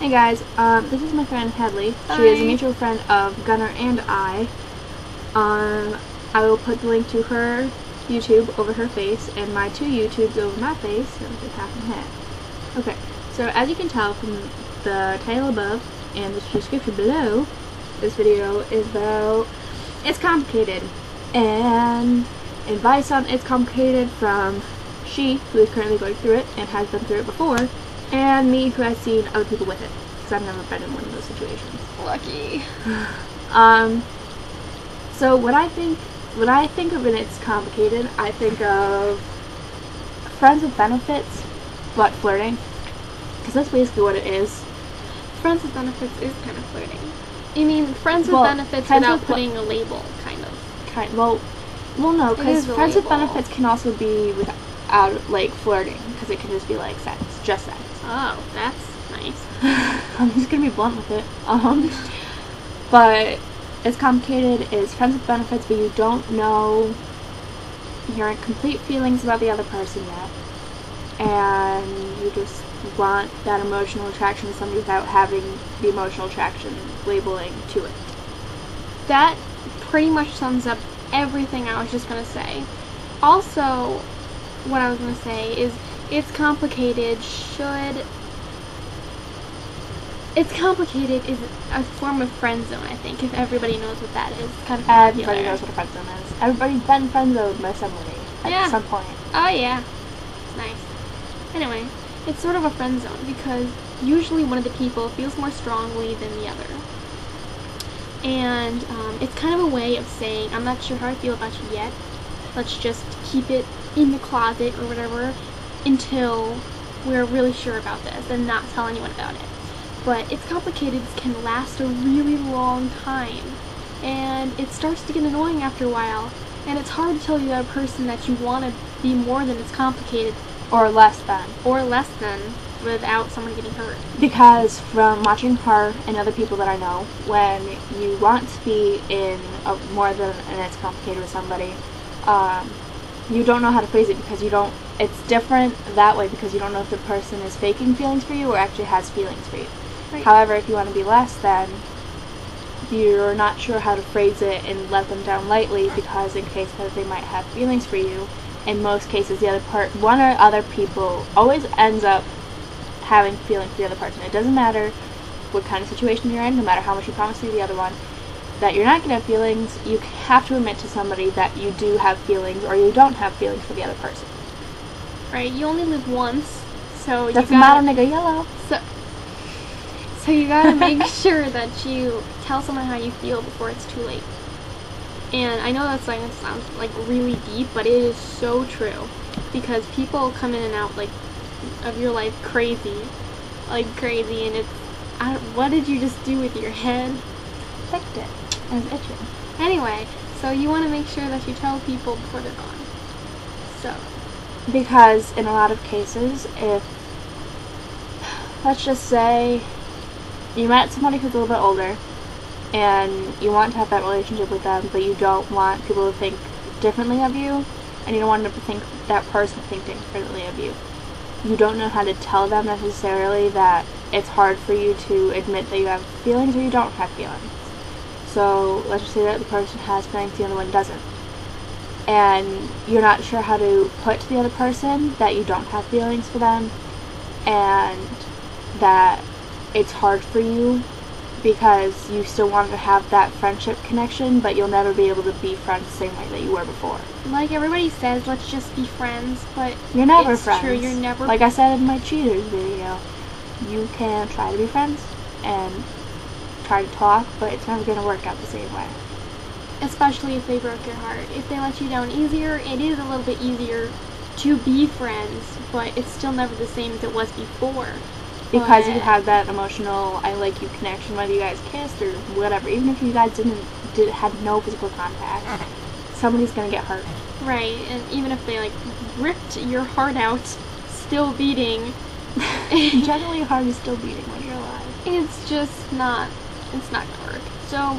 Hey guys, this is my friend Hadley. She is a mutual friend of Gunnar and I. I will put the link to her YouTube over her face and my two YouTubes over my face, so it's half and half. Okay, so as you can tell from the title above and the description below, this video is about It's Complicated. And advice on It's Complicated from she, who is currently going through it and has been through it before, and me, who has seen other people with it, because I've never been in one of those situations. Lucky. So when I think of It's Complicated, I think of friends with benefits, but flirting, because that's basically what it is. Friends with benefits is kind of flirting. You mean friends with benefits without putting a label, kind of? Well, no, because friends with benefits can also be without, like, flirting, because it can just be like sex, just sex. Oh, that's nice. I'm just gonna be blunt with it. But It's Complicated is friends with benefits, but you don't know your complete feelings about the other person yet, and you just want that emotional attraction to somebody without having the emotional attraction labeling to it. That pretty much sums up everything I was just gonna say. Also, what I was gonna say is It's Complicated is a form of friend zone, I think, if everybody knows what that is. It's kind of everybody knows what a friend zone is. Everybody's been friend zoned by somebody at some point. Oh yeah. Nice. Anyway, it's sort of a friend zone because usually one of the people feels more strongly than the other. And it's kind of a way of saying, I'm not sure how I feel about you yet. Let's just keep it in the closet or whatever until we're really sure about this and not tell anyone about it. But It's Complicated can last a really long time, and it starts to get annoying after a while, and it's hard to tell the other person that you want to be more than It's Complicated. Or less than. Or less than, without someone getting hurt. Because from watching her and other people that I know, when you want to be in more than an It's Complicated with somebody, you don't know how to phrase it because you don't, it's different that way because you don't know if the person is faking feelings for you or actually has feelings for you. Right. However, if you want to be less than, you're not sure how to phrase it and let them down lightly because in case that they might have feelings for you, in most cases the other one or other people always ends up having feelings for the other person. It doesn't matter what kind of situation you're in, no matter how much you promise to the other one, that you're not going to have feelings, you have to admit to somebody that you do have feelings or you don't have feelings for the other person. Right, you only live once, so you That's not a nigga yellow. So you gotta make sure that you tell someone how you feel before it's too late. And I know that sounds like really deep, but it is so true. Because people come in and out like of your life crazy, and it's, what did you just do with your head? Fixed it. I was itching. Anyway, so you want to make sure that you tell people before they're gone. So. Because in a lot of cases, if, let's just say, you met somebody who's a little bit older, and you want to have that relationship with them, but you don't want people to think differently of you, and you don't want them to think that person think differently of you. You don't know how to tell them necessarily that it's hard for you to admit that you have feelings or you don't have feelings. So let's just say that the person has feelings, the other one doesn't. And you're not sure how to put to the other person that you don't have feelings for them, and that it's hard for you because you still want to have that friendship connection, but you'll never be able to be friends the same way that you were before. Like everybody says, let's just be friends, but you're never friends. True, you're never. Like I said in my cheaters video, you can try to be friends and try to talk, but it's never going to work out the same way. Especially if they broke your heart. If they let you down easier, it is a little bit easier to be friends, but it's still never the same as it was before. Because you have that emotional I like you connection, whether you guys kissed or whatever. Even if you guys had no physical contact, somebody's gonna get hurt. Right, and even if they like ripped your heart out, still beating. Generally, your heart is still beating when you're alive. It's just not. It's not gonna work. So,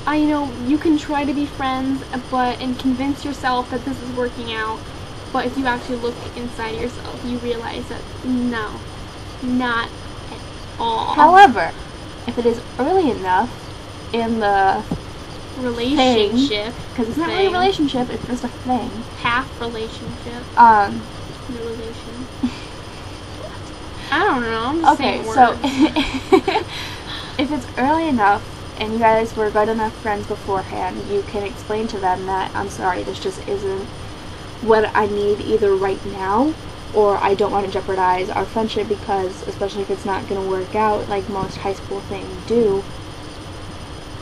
I know you can try to be friends, and convince yourself that this is working out. But if you actually look inside yourself, you realize that no. Not at Aw. However, if it is early enough in the Relationship. because it's not really a relationship, it's just a thing. Half relationship. No relation. I don't know. I'm just Okay, saying so words. if it's early enough and you guys were good enough friends beforehand, you can explain to them that, I'm sorry, this just isn't what I need either right now, or I don't want to jeopardize our friendship because, especially if it's not going to work out like most high school things do,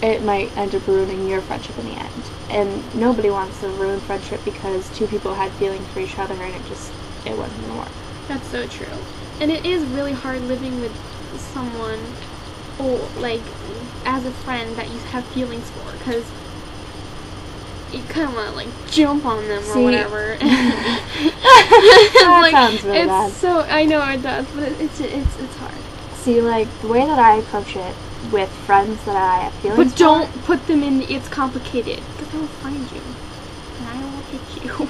it might end up ruining your friendship in the end. And nobody wants to ruin friendship because two people had feelings for each other and it wasn't going to work. That's so true. And it is really hard living with someone, or like, as a friend that you have feelings for, because you kind of want to, like, jump on them or whatever. That sounds really bad. So, I know it does, but it's hard. See, like, the way that I approach it with friends that I have feelings But don't put them in it's complicated, because I will find you, and I will hit you.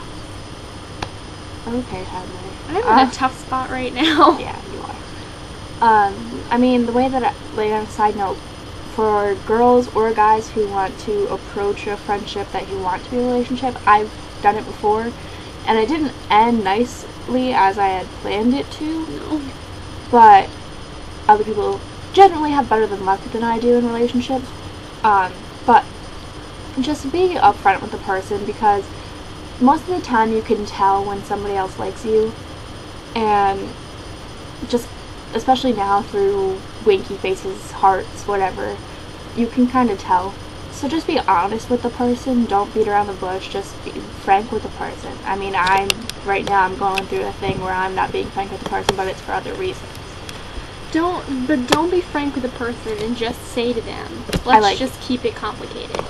Okay, Heather. I'm in a tough spot right now. Yeah, you are. I mean, the way that, like, on a side note, for girls or guys who want to approach a friendship that you want to be a relationship, I've done it before, and it didn't end nicely as I had planned it to. No. But other people generally have better than luck than I do in relationships. But just be upfront with the person, because most of the time you can tell when somebody else likes you, and just, especially now through winky faces, hearts, whatever, you can kind of tell. So just be honest with the person, don't beat around the bush, just be frank with the person. I mean, right now I'm going through a thing where I'm not being frank with the person, but it's for other reasons. Don't be frank with the person and just say to them, let's just keep it complicated.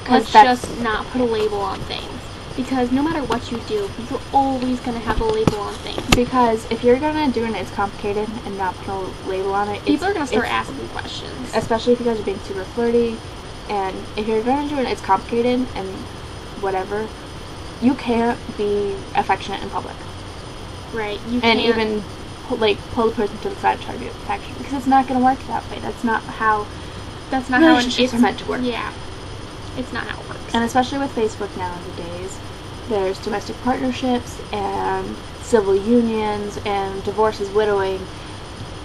Let's just not put a label on things. Because no matter what you do, you're always going to have a label on things. Because if you're going to do it, it's complicated and not put a label on it, people are going to start asking questions. Especially if you guys are being super flirty. And if you're going to do it, it's complicated and whatever, you can't be affectionate in public. Right. You and can't. Even pull the person to the side and try to be affectionate, because it's not going to work that way. That's not how relationships are meant to work. Yeah. It's not how it works. And especially with Facebook nowadays, there's domestic partnerships and civil unions and divorces, widowing.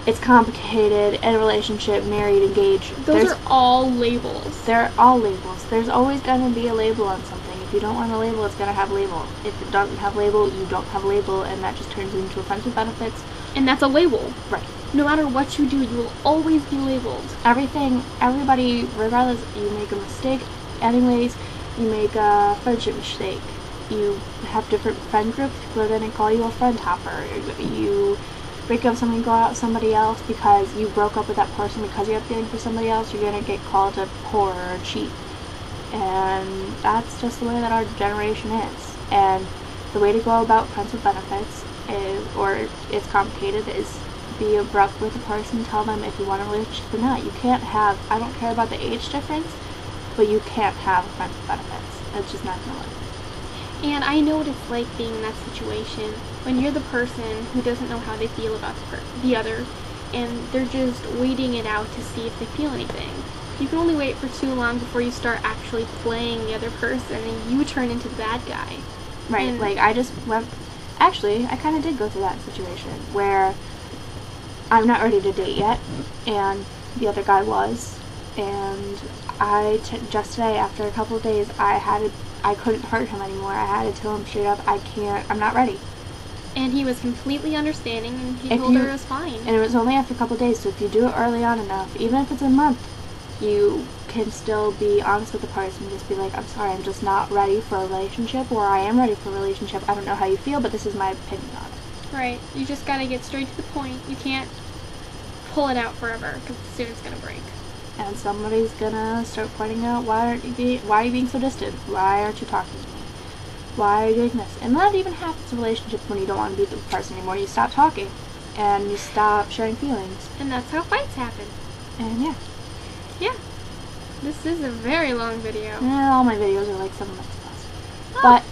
It's complicated. In a relationship, married, engaged. Those are all labels. They're all labels. There's always going to be a label on something. If you don't want a label, it's going to have a label. If it doesn't have a label, you don't have a label, and that just turns into friends with benefits. And that's a label. Right. No matter what you do, you will always be labeled. Everybody, regardless, you make a mistake. Anyways, you make a friendship mistake. You have different friend groups. People are going to call you a friend hopper. You break up something, go out with somebody else because you broke up with that person because you have feelings for somebody else. You're going to get called a whore or a cheat. And that's just the way that our generation is. And the way to go about friends with benefits it's complicated, is be abrupt with a person. Tell them if you want a relationship or not. You can't have, I don't care about the age difference, but you can't have friends with benefits. It's just not going to work. And I know what it's like being in that situation when you're the person who doesn't know how they feel about the other, and they're just waiting it out to see if they feel anything. You can only wait for too long before you start actually playing the other person, and you turn into the bad guy. Right, and like I kind of did go through that situation where I'm not ready to date yet, and the other guy was, and just today, after a couple of days, I couldn't hurt him anymore. I had to tell him straight up, I'm not ready. And he was completely understanding, and he told her it was fine. And it was only after a couple of days, so if you do it early on enough, even if it's a month, you can still be honest with the person and just be like, I'm sorry, I'm just not ready for a relationship, or I am ready for a relationship. I don't know how you feel, but this is my opinion on it. Right. You just gotta get straight to the point. You can't pull it out forever, because soon it's gonna break. And somebody's gonna start pointing out, why are you being so distant? Why aren't you talking to me? Why are you doing this? And that even happens in relationships when you don't want to be with the person anymore. You stop talking, and you stop sharing feelings. And that's how fights happen. And yeah. Yeah. This is a very long video. Yeah, all my videos are like 7 minutes plus. Oh. But,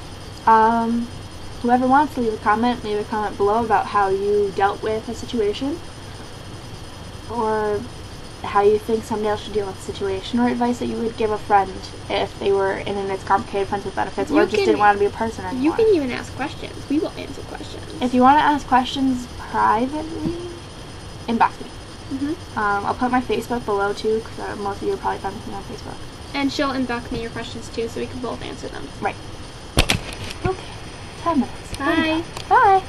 whoever wants to leave a comment below about how you dealt with a situation. or how you think somebody else should deal with the situation, or advice that you would give a friend if they were in an It's Complicated Friends with Benefits, or just didn't want to be a person anymore. You can even ask questions. We will answer questions. If you want to ask questions privately, inbox me. I'll put my Facebook below too, because most of you are probably friends with me on Facebook. And she'll inbox me your questions too, so we can both answer them. Right. Okay. 10 minutes. Bye. Bye.